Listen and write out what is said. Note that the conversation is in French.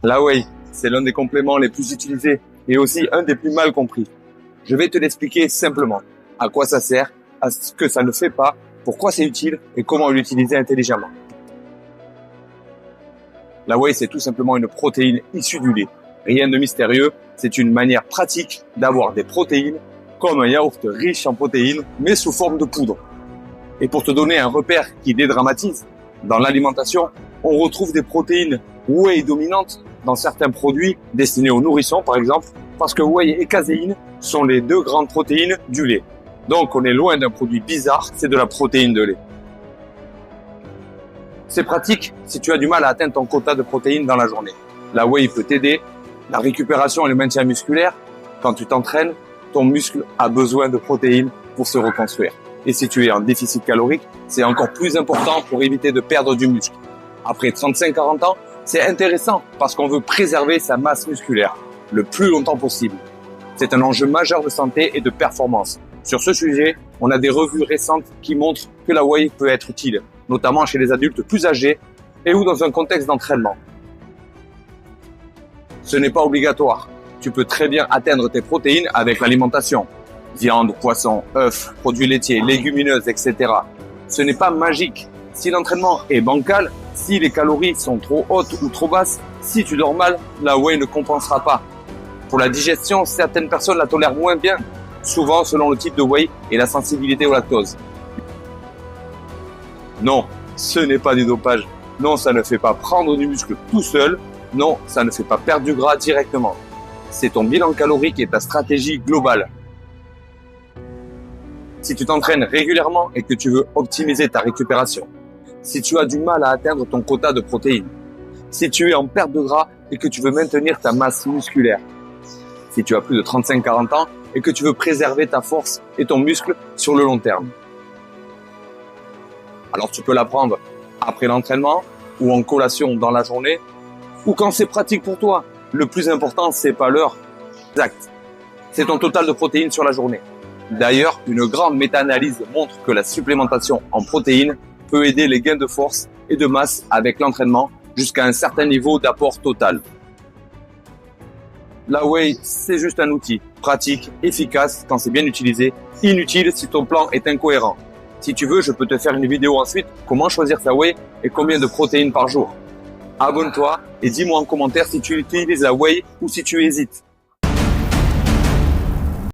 La whey, c'est l'un des compléments les plus utilisés et aussi un des plus mal compris. Je vais te l'expliquer simplement. À quoi ça sert, à ce que ça ne fait pas, pourquoi c'est utile et comment l'utiliser intelligemment. La whey, c'est tout simplement une protéine issue du lait. Rien de mystérieux, c'est une manière pratique d'avoir des protéines comme un yaourt riche en protéines, mais sous forme de poudre. Et pour te donner un repère qui dédramatise, dans l'alimentation, on retrouve des protéines whey dominantes dans certains produits destinés aux nourrissons, par exemple, parce que whey et caséine sont les deux grandes protéines du lait. Donc on est loin d'un produit bizarre, c'est de la protéine de lait. C'est pratique si tu as du mal à atteindre ton quota de protéines dans la journée. La whey peut t'aider, la récupération et le maintien musculaire. Quand tu t'entraînes, ton muscle a besoin de protéines pour se reconstruire. Et si tu es en déficit calorique, c'est encore plus important pour éviter de perdre du muscle. Après 35-40 ans, c'est intéressant parce qu'on veut préserver sa masse musculaire le plus longtemps possible. C'est un enjeu majeur de santé et de performance. Sur ce sujet, on a des revues récentes qui montrent que la whey peut être utile, notamment chez les adultes plus âgés et ou dans un contexte d'entraînement. Ce n'est pas obligatoire. Tu peux très bien atteindre tes protéines avec l'alimentation. Viande, poisson, œufs, produits laitiers, légumineuses, etc. Ce n'est pas magique. Si l'entraînement est bancal, si les calories sont trop hautes ou trop basses, si tu dors mal, la whey ne compensera pas. Pour la digestion, certaines personnes la tolèrent moins bien, souvent selon le type de whey et la sensibilité au lactose. Non, ce n'est pas du dopage. Non, ça ne fait pas prendre du muscle tout seul. Non, ça ne fait pas perdre du gras directement. C'est ton bilan calorique et ta stratégie globale. Si tu t'entraînes régulièrement et que tu veux optimiser ta récupération, si tu as du mal à atteindre ton quota de protéines, si tu es en perte de gras et que tu veux maintenir ta masse musculaire, si tu as plus de 35-40 ans et que tu veux préserver ta force et ton muscle sur le long terme. Alors tu peux la prendre après l'entraînement ou en collation dans la journée ou quand c'est pratique pour toi. Le plus important, c'est pas l'heure exacte. C'est ton total de protéines sur la journée. D'ailleurs, une grande méta-analyse montre que la supplémentation en protéines peut aider les gains de force et de masse avec l'entraînement jusqu'à un certain niveau d'apport total. La whey, c'est juste un outil pratique, efficace quand c'est bien utilisé, inutile si ton plan est incohérent. Si tu veux, je peux te faire une vidéo ensuite, comment choisir ta whey et combien de protéines par jour. Abonne-toi et dis-moi en commentaire si tu utilises la whey ou si tu hésites.